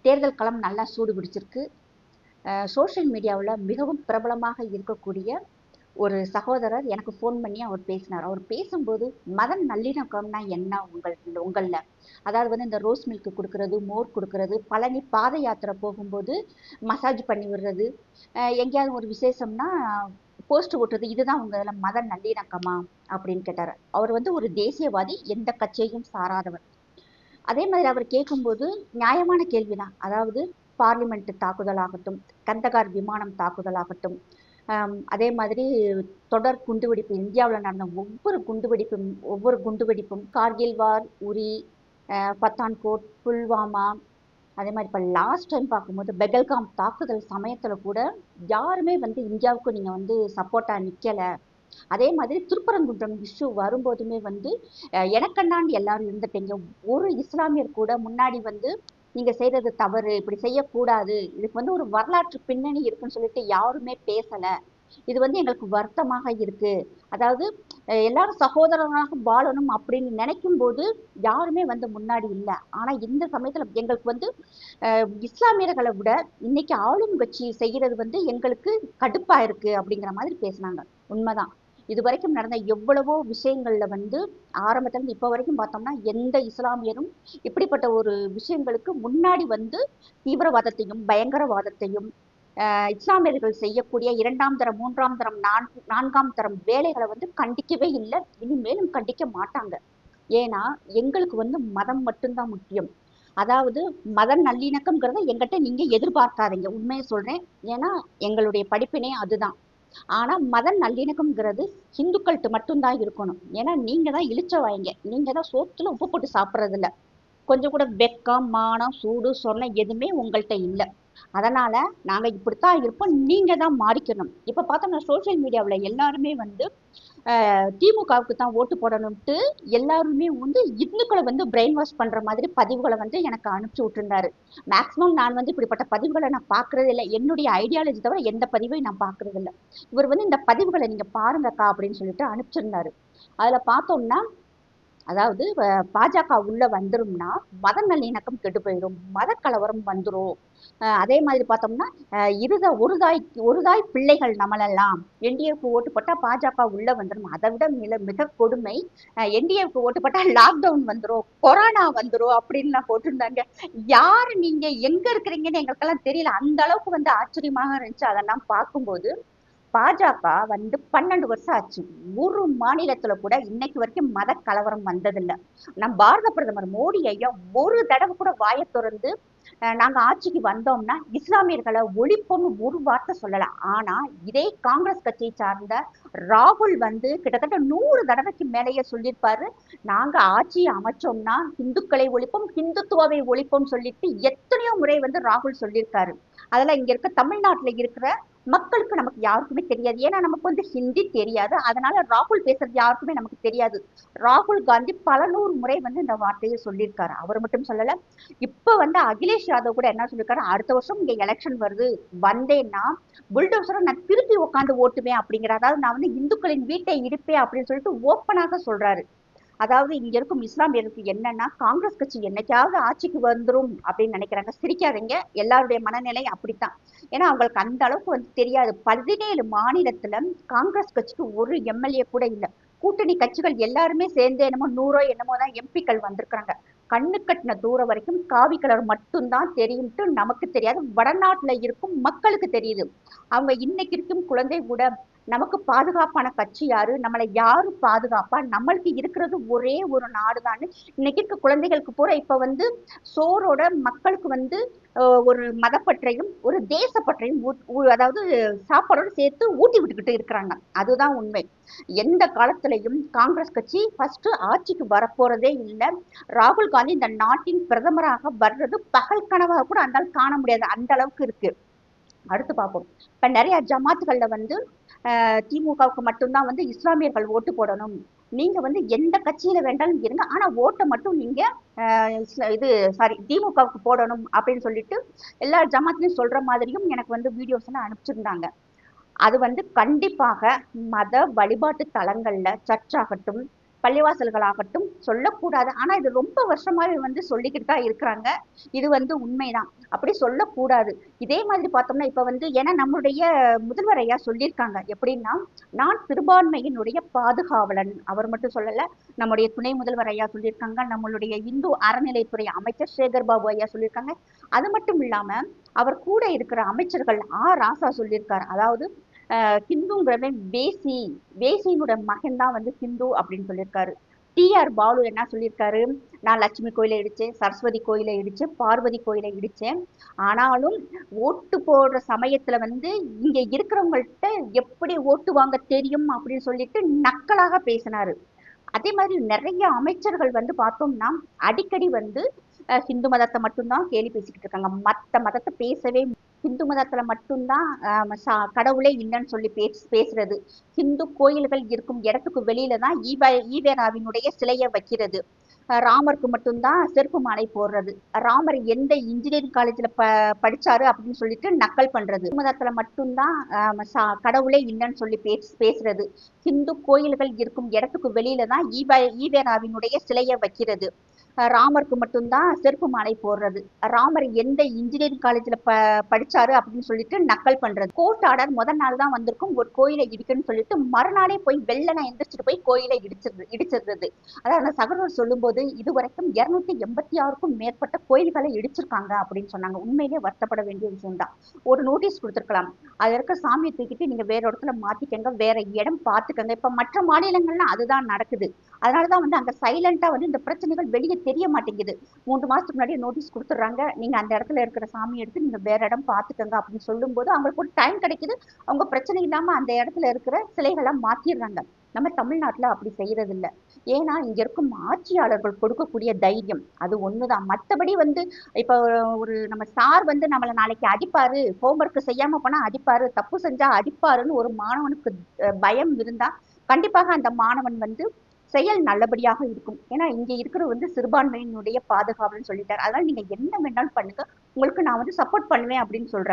தேர்தல் களம் நல்லா சூடு பிடிச்சிருக்கு. சோஷியல் மீடியாவில் மிகவும் பிரபலமாக இருக்கக்கூடிய ஒரு சகோதரர் எனக்கு ஃபோன் பண்ணி அவர் பேசினார். அவர் பேசும்போது மத நல்லிணக்கம்னா என்ன உங்களில், அதாவது வந்து இந்த ரோஸ் மில்க் கொடுக்கறது, மோர் கொடுக்கறது, பழனி பாத யாத்திரை போகும்போது மசாஜ் பண்ணி விடுறது, எங்கேயாவது ஒரு விசேஷம்னா போஸ்ட் ஓட்டுறது, இதுதான் உங்க மத நல்லிணக்கமா அப்படின்னு கேட்டார். அவர் வந்து ஒரு தேசியவாதி, எந்த கட்சியையும் சாராதவர். அதே மாதிரி அவர் கேட்கும்போது நியாயமான கேள்விதான். அதாவது பார்லிமெண்ட் தாக்குதலாகட்டும், கந்தகார் விமானம் தாக்குதலாகட்டும், அதே மாதிரி தொடர் குண்டுவெடிப்பு, இந்தியாவில் நடந்த ஒவ்வொரு குண்டுவெடிப்பும், கார்கில் வார், உரி, பத்தான்கோட், புல்வாமா, அதே மாதிரி இப்போ லாஸ்ட் டைம் பார்க்கும்போது பெகல்காம் தாக்குதல் சமயத்தில் கூட யாருமே வந்து இந்தியாவுக்கு நீங்கள் வந்து சப்போர்ட்டாக நிற்கலை. அதே மாதிரி திருப்பரங்குன்றம் இஷ்யூ வரும்போதுமே வந்து எனக்கண்ணாண்டு எல்லாரும் இருந்துட்டீங்க. ஒரு இஸ்லாமியர் கூட முன்னாடி வந்து நீங்க செய்யறது தவறு, இப்படி செய்யக்கூடாது, இதுக்கு வந்து ஒரு வரலாற்று பின்னணி இருக்குன்னு சொல்லிட்டு யாருமே பேசல. இது வந்து எங்களுக்கு வருத்தமாக இருக்கு. அதாவது எல்லாரும் சகோதரராக வாழணும் அப்படின்னு நினைக்கும் போது யாருமே வந்து முன்னாடி இல்லை. ஆனா இந்த சமயத்துல எங்களுக்கு வந்து இஸ்லாமியர்களை விட இன்னைக்கு ஆளும் கட்சி செய்யறது வந்து எங்களுக்கு கடுப்பா இருக்கு அப்படிங்கிற மாதிரி பேசினாங்க. உண்மைதான். இது வரைக்கும் நடந்த எவ்வளவோ விஷயங்கள்ல வந்து ஆரம்பத்துல இருந்து இப்ப வரைக்கும் பார்த்தோம்னா எந்த இஸ்லாமியரும் இப்படிப்பட்ட ஒரு விஷயங்களுக்கு முன்னாடி வந்து தீவிரவாதத்தையும் பயங்கரவாதத்தையும் இஸ்லாமியர்கள் செய்யக்கூடிய இரண்டாம் தரம், மூன்றாம் தரம், நான்காம் தரம் வேலைகளை வந்து கண்டிக்கவே இல்லை, இனிமேலும் கண்டிக்க மாட்டாங்க. ஏன்னா எங்களுக்கு வந்து மதம் மட்டும்தான் முக்கியம். அதாவது மத நல்லிணக்கம்ங்கிறத எங்கிட்ட நீங்க எதிர்பார்க்காதீங்க, உண்மையை சொல்றேன். ஏன்னா எங்களுடைய படிப்பினே அதுதான். ஆனா மத நல்லிணக்கம்ங்கிறது ஹிந்துக்கள்கிட்ட மட்டும்தான் இருக்கணும். ஏன்னா நீங்க தான் இழிச்ச வாய்ங்க, நீங்க தான் சோத்துல உப்பு போட்டு சாப்பிட்றது இல்ல. கொஞ்சம் கூட வெக்கம், மானம், சூடு, சொன்ன எதுவுமே உங்கள்கிட்ட இல்லை. அதனால நாங்க இப்படித்தான் இருப்போம், நீங்க தான் மாறிக்கணும். இப்ப பார்த்தோம்னா சோசியல் மீடியாவில் எல்லாருமே வந்து திமுகவுக்கு தான் ஓட்டு போடணும்ட்டு எல்லாருமே வந்து இந்துக்களை வந்து பிரெயின் வாஷ் பண்ற மாதிரி பதிவுகளை வந்து எனக்கு அனுப்பிச்சு விட்டுருந்தாரு. மேக்சிமம் நான் வந்து இப்படிப்பட்ட பதிவுகளை நான் பார்க்கறது இல்லை. என்னுடைய ஐடியாலஜி தவிர எந்த பதிவையும் நான் பார்க்கறது இல்லை. இவர் வந்து இந்த பதிவுகளை நீங்க பாருங்கக்கா அப்படின்னு சொல்லிட்டு அனுப்பிச்சிருந்தாரு. அதுல பார்த்தோம்னா அதாவது பாஜக உள்ள வந்துரும்னா மத நல்லிணக்கம் கெட்டு போயிடும், மத கலவரம் வந்துடும். அதே மாதிரி பார்த்தோம்னா ஒரு தாய் பிள்ளைகள் நம்மளெல்லாம். என்டிஏக்கு ஓட்டு போட்டா பாஜக உள்ள வந்துடும். அதை விட மிக கொடுமை, என்டிஏக்கு ஓட்டு போட்டா லாக்டவுன் வந்துடும், கொரோனா வந்துடும் அப்படின்னு நான் போட்டிருந்தாங்க. யாரு நீங்க, எங்க இருக்கிறீங்கன்னு எங்களுக்கெல்லாம் தெரியல. அந்த அளவுக்கு வந்து ஆச்சரியமாக இருந்துச்சு அதெல்லாம் பார்க்கும்போது. பாஜக வந்து 12 வருஷம் ஆச்சு. ஒரு மாநிலத்துல கூட இன்னைக்கு வரைக்கும் மத கலவரம் வந்ததில்லை. நம் பாரத பிரதமர் மோடி ஐயா ஒரு தடவை கூட வாயை திறந்து நாங்க ஆட்சிக்கு வந்தோம்னா இஸ்லாமியர்களை ஒழிப்போம்னு ஒரு வார்த்தை சொல்லலாம். ஆனா இதே காங்கிரஸ் கட்சியை சார்ந்த ராகுல் வந்து கிட்டத்தட்ட 100 தடவைக்கு மேலேயே சொல்லியிருப்பாரு, நாங்க ஆட்சியை அமைச்சோம்னா இந்துக்களை ஒழிப்போம், ஹிந்துத்துவாவை ஒழிப்போம் சொல்லிட்டு எத்தனையோ முறை வந்து ராகுல் சொல்லியிருக்காரு. அதெல்லாம் இங்க இருக்க தமிழ்நாட்டுல இருக்கிற மக்களுக்கு நமக்கு யாருக்குமே தெரியாது. ஏன்னா நமக்கு வந்து ஹிந்தி தெரியாது. அதனால ராகுல் பேசுறது யாருக்குமே நமக்கு தெரியாது. ராகுல் காந்தி பல 100 முறை வந்து இந்த வார்த்தையை சொல்லியிருக்காரு. அவர் மட்டும் சொல்லல. இப்ப வந்து அகிலேஷ் யாதவ் கூட என்ன சொல்லியிருக்காரு, அடுத்த வருஷம் இங்க எலெக்ஷன் வருது, வந்தேன்னா புல்டோசரை நான் திருப்பி உட்காந்து ஓட்டுவேன் அப்படிங்கிற, அதாவது நான் வந்து இந்துக்களின் வீட்டை இடிப்பேன் அப்படின்னு சொல்லிட்டு ஓப்பனாக சொல்றாரு. அதாவது இங்க இருக்கும் இஸ்லாமியருக்கு என்னன்னா, காங்கிரஸ் கட்சி என்னைக்காவது ஆட்சிக்கு வந்துரும் அப்படின்னு நினைக்கிறாங்க. சிரிக்காதீங்க, எல்லாருடைய மனநிலை அப்படித்தான். ஏன்னா அவங்களுக்கு அந்த அளவுக்கு வந்து தெரியாது. 17 மாநிலத்துல காங்கிரஸ் கட்சிக்கு ஒரு எம்எல்ஏ கூட இல்லை. கூட்டணி கட்சிகள் எல்லாருமே சேர்ந்து என்னமோ 100 என்னமோ தான் எம்பிக்கள் வந்திருக்காங்க. கண்ணு கட்டின தூரம் வரைக்கும் காவி கலர் மட்டும்தான் தெரியும்ட்டு நமக்கு தெரியாது, வடநாட்டுல இருக்கும் மக்களுக்கு தெரியுது. அவங்க இன்னைக்கு இருக்கும் குழந்தை கூட நமக்கு பாதுகாப்பான கட்சி யாரு, நம்மளை யாரு பாதுகாப்பா, நம்மளுக்கு இருக்கிறது ஒரே ஒரு நாடுதான். இன்னைக்கு இருக்க குழந்தைகளுக்கு பூரா இப்ப வந்து சோரோட மக்களுக்கு வந்து ஒரு மதப்பற்றையும் ஒரு தேசப்பற்றையும் அதாவது சாப்பாடோடு சேர்த்து ஊட்டி விட்டுக்கிட்டு இருக்கிறாங்க. அதுதான் உண்மை. எந்த காலத்திலையும் காங்கிரஸ் கட்சி ஃபர்ஸ்ட் ஆட்சிக்கு வரப்போறதே இல்லை. ராகுல் காந்தி இந்த நாட்டின் பிரதமராக வர்றது பகல் கனவாக கூட அந்த காண முடியாது, அந்த அளவுக்கு இருக்கு. அடுத்து பார்ப்போம். இப்ப நிறைய ஜமாத்துகள்ல வந்து திமுகவுக்கு மட்டும்தான் வந்து இஸ்லாமியர்கள் ஓட்டு போடணும், நீங்க வந்து எந்த கட்சியில வேண்டாலும் இருங்க, ஆனா ஓட்டை மட்டும் நீங்க இது சாரி திமுகவுக்கு போடணும் அப்படின்னு சொல்லிட்டு எல்லா ஜமாத்திலையும் சொல்ற மாதிரியும் எனக்கு வந்து வீடியோஸ் எல்லாம் அனுப்பிச்சிருந்தாங்க. அது வந்து கண்டிப்பாக மத வழிபாட்டு தலங்கள்ல சர்ச் ஆகட்டும், பள்ளிவாசல்களாகட்டும் சொல்லக்கூடாது. ஆனா இது ரொம்ப வருஷமாவே வந்து சொல்லிக்கிட்டு தான் இருக்கிறாங்க. இது வந்து உண்மைதான். அப்படி சொல்லக்கூடாது. இதே மாதிரி பார்த்தோம்னா இப்ப வந்து ஏன்னா நம்முடைய முதல்வர் ஐயா சொல்லியிருக்காங்க. எப்படின்னா, நான் சிறுபான்மையினுடைய பாதுகாவலன். அவர் மட்டும் சொல்லல. நம்முடைய துணை முதல்வர் ஐயா சொல்லியிருக்காங்க. நம்மளுடைய இந்து அறநிலைத்துறை அமைச்சர் சேகர் பாபு ஐயா சொல்லியிருக்காங்க. அது மட்டும் இல்லாம அவர் கூட இருக்கிற அமைச்சர்கள் ராசா சொல்லியிருக்காரு. அதாவது ஹிந்துங்கிறவன் வேசியினோட மகன் தான் வந்து ஹிந்து அப்படின்னு சொல்லியிருக்காரு. பாலு என்ன சொல்லியிருக்காரு, நான் லட்சுமி கோயிலை இடிச்சேன், சரஸ்வதி கோயிலை இடிச்சேன், பார்வதி கோயிலை இடிச்சேன். ஆனாலும் ஓட்டு போடுற சமயத்துல வந்து இங்க இருக்கிறவங்கள்ட்ட எப்படி ஓட்டு வாங்க தெரியும் அப்படின்னு சொல்லிட்டு நக்கலாக பேசினாரு. அதே மாதிரி நிறைய அமைச்சர்கள் வந்து பார்த்தோம்னா அடிக்கடி வந்து ஹிந்து மதத்தை மட்டும்தான் கேலி பேசிக்கிட்டு இருக்காங்க. மத்த மதத்தை பேசவே ஹிந்து மதத்துல மட்டும்தான் கடவுளே இல்லைன்னு சொல்லி பேசுறது. ஹிந்து கோயில்கள் இருக்கும் இடத்துக்கு வெளியில தான் ஈவேராவினுடைய சிலையை வைக்கிறது. ராமருக்கு மட்டும்தான் செருப்பு மாலை போடுறது. ராமர் எந்த இன்ஜினியரிங் காலேஜ்ல படிச்சாரு அப்படின்னு சொல்லிட்டு நக்கல் பண்றது. மதத்துல மட்டும்தான் கடவுளே இல்லைன்னு சொல்லி பேசுறது. ஹிந்து கோயில்கள் இருக்கும் இடத்துக்கு வெளியில தான் ஈவேராவினுடைய சிலையை வைக்கிறது. ராமருக்கு மட்டும்தான் செருப்பு மாலை போடுறது. ராமர் எந்த இன்ஜினியரிங் காலேஜ்ல படிச்சாரு அப்படின்னு சொல்லிட்டு நக்கல் பண்றது. கோர்ட் ஆர்டர் முதல் நாள் தான் வந்திருக்கும் ஒரு கோயிலை இடிக்கணும்னு சொல்லிட்டு மறுநாளே போய் வெள்ளனை எந்திரிச்சிட்டு போய் கோயிலை இடிச்சிருந்தது. அதாவது அந்த சகோதரர் சொல்லும் போது இதுவரைக்கும் 286க்கும் மேற்பட்ட கோயில்களை இடிச்சிருக்காங்க அப்படின்னு சொன்னாங்க. உண்மையிலேயே வருத்தப்பட வேண்டிய விஷயம் தான். ஒரு நோட்டீஸ் கொடுத்திருக்கலாம். அதுல இருக்க சாமியை தூக்கிட்டு நீங்க வேற இடத்துல மாத்திக்கங்க, வேற இடம் பார்த்துக்கங்க. இப்ப மற்ற மாநிலங்கள்ல அதுதான் நடக்குது. அதனாலதான் வந்து அங்க சைலண்டா வந்து இந்த பிரச்சனைகள் வெளியே தெரிய மாட்டேங்குது. 3 மாசத்துக்கு முன்னாடியே நோட்டீஸ் கொடுத்துட்றாங்க. நீங்க அந்த இடத்துல இருக்கிற சாமி எடுத்து நீங்க வேற இடம் பார்த்துக்கங்க அப்படின்னு சொல்லும் போது அவங்களுக்கு ஒரு டைம் கிடைக்குது. அவங்க பிரச்சனை இல்லாம அந்த இடத்துல இருக்கிற சிலைகளை மாத்திடுறாங்க. நம்ம தமிழ்நாட்டுல அப்படி செய்யறது இல்ல. ஏன்னா இங்க இருக்கும் ஆட்சியாளர்கள் கொடுக்கக்கூடிய தைரியம் அது ஒண்ணுதான். மத்தபடி வந்து இப்ப ஒரு நம்ம சார் வந்து நம்மள நாளைக்கு அடிப்பாரு, ஹோம்ஒர்க் செய்யாம போனா அடிப்பாரு, தப்பு செஞ்சா அடிப்பாருன்னு ஒரு மாணவனுக்கு பயம் இருந்தா கண்டிப்பாக அந்த மாணவன் வந்து செயல் நல்லபடியாக இருக்கும். ஏன்னா இங்க இருக்கிற வந்து சிறுபான்மையினுடைய பாதுகாவல்னு சொல்லிட்டாரு. அதனால நீங்க என்ன வேணாலும் பண்ணுங்க, உங்களுக்கு நான் வந்து சப்போர்ட் பண்ணுவேன் அப்படின்னு சொல்றாரு.